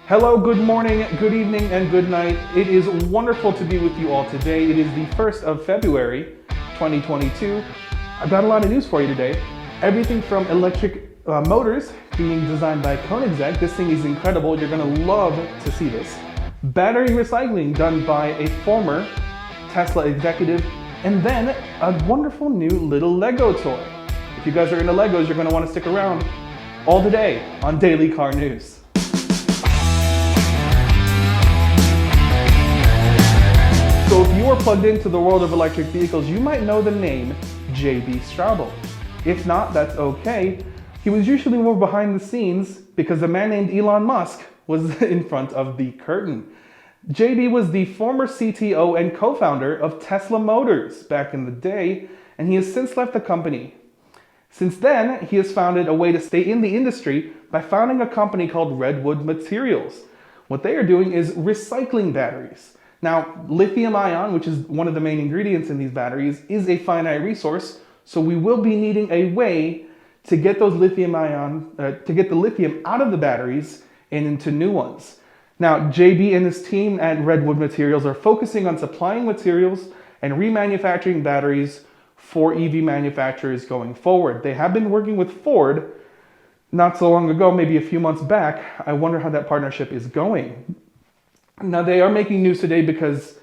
Hello, good morning, good evening, and good night. It is wonderful to be with you all today. It is the 1st of February, 2022. I've got a lot of news for you today. Everything from electric motors being designed by Koenigsegg. This thing is incredible. You're gonna love to see this. Battery recycling done by a former Tesla executive. And then a wonderful new little Lego toy. If you guys are into Legos, you're gonna wanna stick around all today on Daily Car News. So if you are plugged into the world of electric vehicles, you might know the name J.B. Straubel. If not, that's okay. He was usually more behind the scenes because a man named Elon Musk was in front of the curtain. J.B. was the former CTO and co-founder of Tesla Motors back in the day, and he has since left the company. Since then, he has founded a way to stay in the industry by founding a company called Redwood Materials. What they are doing is recycling batteries. Now, lithium ion, which is one of the main ingredients in these batteries, is a finite resource, so we will be needing a way to get those lithium ion, to get the lithium out of the batteries and into new ones. Now, JB and his team at Redwood Materials are focusing on supplying materials and remanufacturing batteries for EV manufacturers going forward. They have been working with Ford not so long ago, maybe a few months back. I wonder how that partnership is going. Now, they are making news today because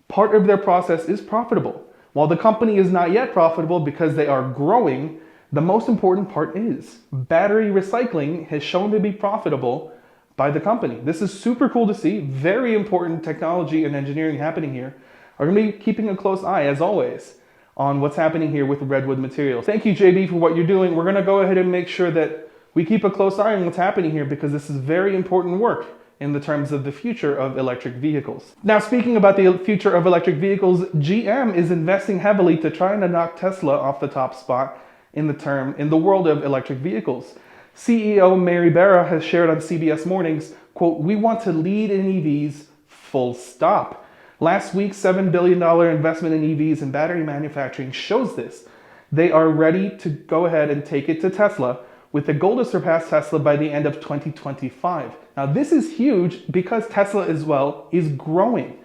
part of their process is profitable. While the company is not yet profitable because they are growing, the most important part is battery recycling has shown to be profitable by the company. This is super cool to see. Very important technology and engineering happening here. We're going to be keeping a close eye, as always, on what's happening here with Redwood Materials. Thank you, JB, for what you're doing. We're going to go ahead and make sure that we keep a close eye on what's happening here because this is very important work in the terms of the future of electric vehicles. Now, speaking about the future of electric vehicles, GM is investing heavily to try and knock Tesla off the top spot in the world of electric vehicles. CEO Mary Barra has shared on CBS Mornings, quote, "We want to lead in EVs, full stop." Last week's $7 billion investment in EVs and battery manufacturing shows this. They are ready to go ahead and take it to Tesla with the goal to surpass Tesla by the end of 2025. Now, this is huge because Tesla as well is growing.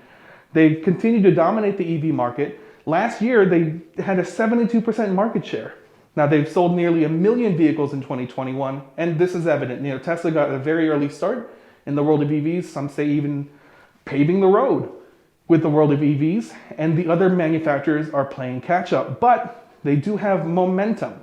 They continue to dominate the EV market. Last year, they had a 72% market share. Now, they've sold nearly 1 million vehicles in 2021, and this is evident. You know, Tesla got a very early start in the world of EVs, some say even paving the road with the world of EVs, and the other manufacturers are playing catch up, but they do have momentum.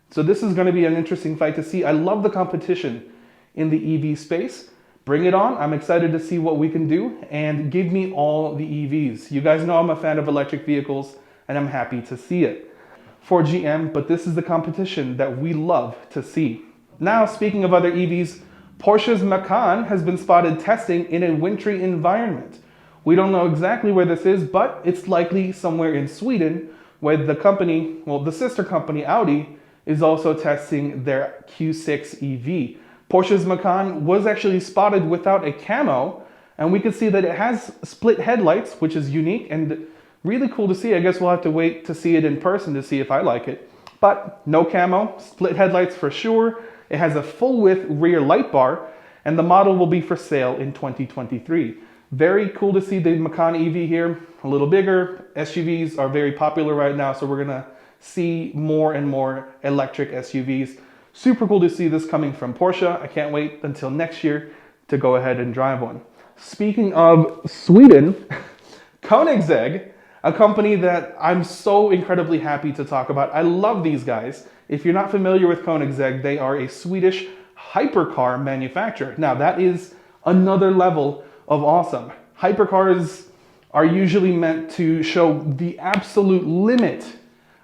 So this is going to be an interesting fight to see. I love the competition in the EV space. Bring it on. I'm excited to see what we can do, and give me all the EVs. You guys know I'm a fan of electric vehicles, and I'm happy to see it for GM, but this is the competition that we love to see. Now, speaking of other EVs, Porsche's Macan has been spotted testing in a wintry environment. We don't know exactly where this is, but it's likely somewhere in Sweden, where the company, well, the sister company Audi, is also testing their Q6 EV. Porsche's Macan was actually spotted without a camo, and we can see that it has split headlights, which is unique and really cool to see. I guess we'll have to wait to see it in person to see if I like it. But no camo, split headlights for sure. It has a full-width rear light bar, and the model will be for sale in 2023. Very cool to see the Macan EV here, a little bigger. SUVs are very popular right now, so we're gonna see more and more electric SUVs. Super cool to see this coming from Porsche. I can't wait until next year to go ahead and drive one. Speaking of Sweden, Koenigsegg, a company that I'm so incredibly happy to talk about. I love these guys. If you're not familiar with Koenigsegg, they are a Swedish hypercar manufacturer. Now, that is another level of awesome. Hypercars are usually meant to show the absolute limit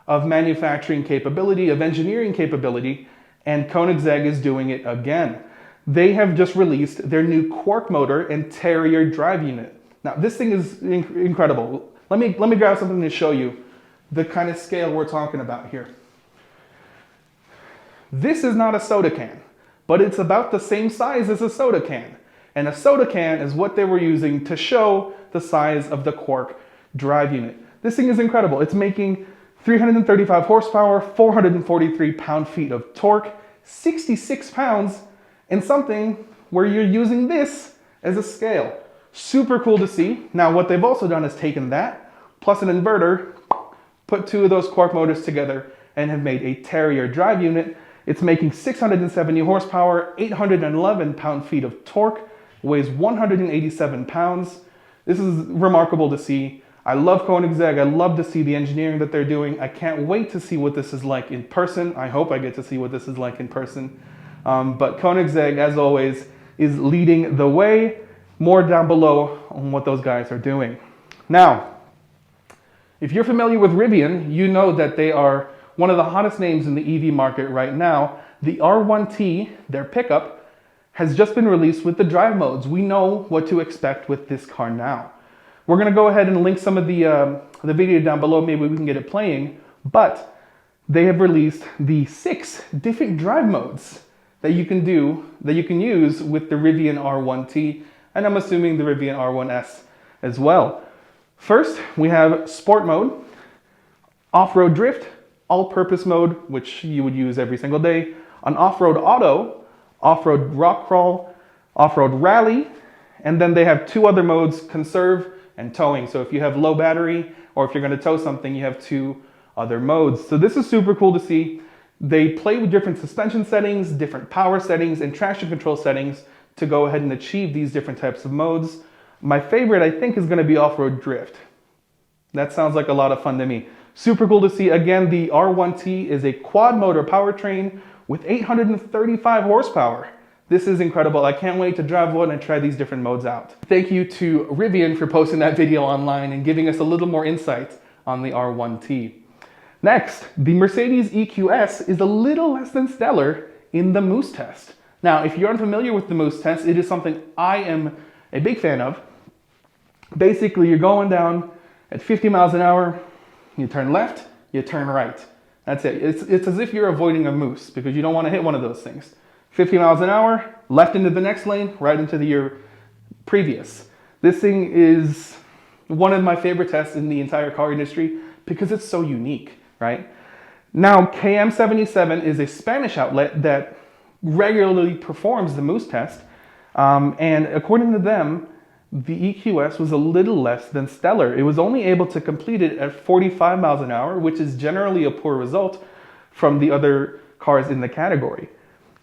of manufacturing capability, of engineering capability, and Koenigsegg is doing it again. They have just released their new Quark motor and Terrier drive unit. Now, this thing is incredible. Let me grab something to show you the kind of scale we're talking about here. This is not a soda can, but it's about the same size as a soda can. And a soda can is what they were using to show the size of the Quark drive unit. This thing is incredible. It's making 335 horsepower, 443 pound-feet of torque, 66 pounds, and something where you're using this as a scale. Super cool to see. Now what they've also done is taken that, plus an inverter, put two of those Quark motors together and have made a Terrier drive unit. It's making 670 horsepower, 811 pound-feet of torque, weighs 187 pounds. This is remarkable to see. I love Koenigsegg. I love to see the engineering that they're doing. I can't wait to see what this is like in person. I hope I get to see what this is like in person. But Koenigsegg, as always, is leading the way. More down below on what those guys are doing. Now, if you're familiar with Rivian, you know that they are one of the hottest names in the EV market right now. The R1T, their pickup, has just been released with the drive modes. We know what to expect with this car now. We're gonna go ahead and link some of the video down below. Maybe we can get it playing, but they have released the 6 different drive modes that you can use with the Rivian R1T, and I'm assuming the Rivian R1S as well. First, we have Sport Mode, Off-Road Drift, All-Purpose Mode, which you would use every single day, an Off-Road Auto, Off-Road Rock Crawl, Off-Road Rally, and then they have 2 other modes, Conserve and Towing. So if you have low battery or if you're going to tow something, you have 2 other modes. So this is super cool to see. They play with different suspension settings, different power settings, and traction control settings to go ahead and achieve these different types of modes. My favorite, I think, is going to be Off-Road Drift. That sounds like a lot of fun to me. Super cool to see. Again, the R1T is a quad motor powertrain with 835 horsepower. This is incredible. I can't wait to drive one and try these different modes out. Thank you to Rivian for posting that video online and giving us a little more insight on the R1T. Next, the Mercedes EQS is a little less than stellar in the Moose test. Now, if you're unfamiliar with the Moose test, it is something I am a big fan of. Basically, you're going down at 50 miles an hour, you turn left, you turn right. That's it. It's as if you're avoiding a moose because you don't want to hit one of those things. 50 miles an hour, left into the next lane, right into the year previous. This thing is one of my favorite tests in the entire car industry because it's so unique, right? Now, KM77 is a Spanish outlet that regularly performs the Moose test, and according to them, the EQS was a little less than stellar. It was only able to complete it at 45 miles an hour, which is generally a poor result from the other cars in the category.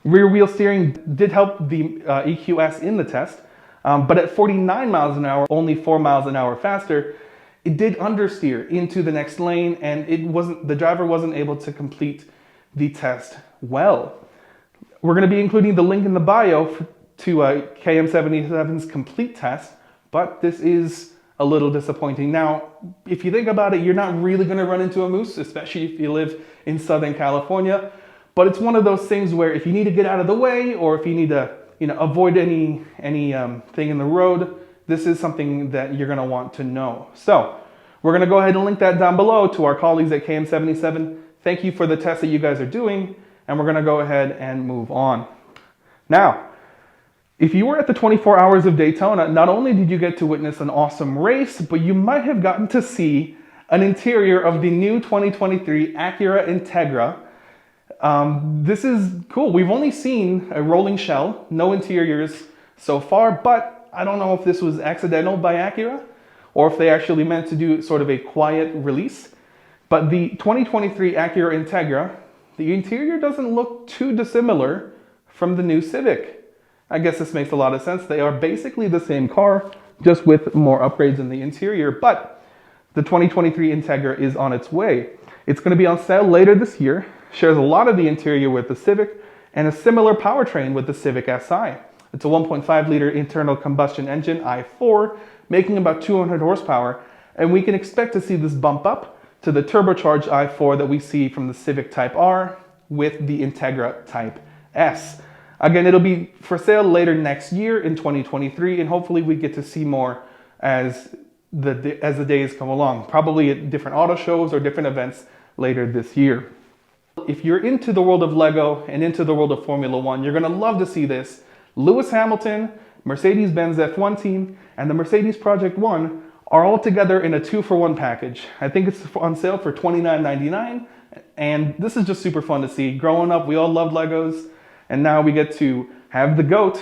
Rear wheel steering did help the EQS in the test, but at 49 miles an hour, only 4 miles an hour faster, it did understeer into the next lane, and the driver wasn't able to complete the test well. We're going to be including the link in the bio to KM77's complete test, but this is a little disappointing. Now, if you think about it, you're not really going to run into a moose, especially if you live in Southern California, but it's one of those things where if you need to get out of the way or if you need to avoid any thing in the road, this is something that you're going to want to know. So we're going to go ahead and link that down below to our colleagues at KM77. Thank you for the test that you guys are doing, and we're going to go ahead and move on. Now, if you were at the 24 Hours of Daytona, not only did you get to witness an awesome race, but you might have gotten to see an interior of the new 2023 Acura Integra. This is cool. We've only seen a rolling shell, no interiors so far, but I don't know if this was accidental by Acura or if they actually meant to do sort of a quiet release. But the 2023 Acura Integra, the interior doesn't look too dissimilar from the new Civic. I guess this makes a lot of sense. They are basically the same car, just with more upgrades in the interior, but the 2023 Integra is on its way. It's going to be on sale later this year, shares a lot of the interior with the Civic, and a similar powertrain with the Civic Si. It's a 1.5 liter internal combustion engine, i4, making about 200 horsepower, and we can expect to see this bump up to the turbocharged i4 that we see from the Civic Type R with the Integra Type S. Again, it'll be for sale later next year in 2023, and hopefully we get to see more as the days come along, probably at different auto shows or different events later this year. If you're into the world of Lego and into the world of Formula One, you're gonna love to see this. Lewis Hamilton, Mercedes-Benz F1 team, and the Mercedes Project One are all together in a 2-for-1 package. I think it's on sale for $29.99, and this is just super fun to see. Growing up, we all loved Legos, and now we get to have the GOAT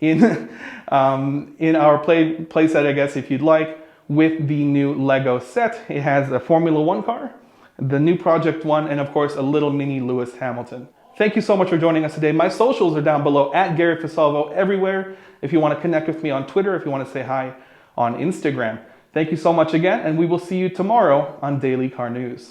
in in our play set, I guess, if you'd like, with the new Lego set. It has a Formula One car, the new Project One, and of course a little mini Lewis Hamilton. Thank you so much for joining us today. My socials are down below, at Garrett Fasalvo everywhere. If you want to connect with me on Twitter, if you want to say hi on Instagram. Thank you so much again, and we will see you tomorrow on Daily Car News.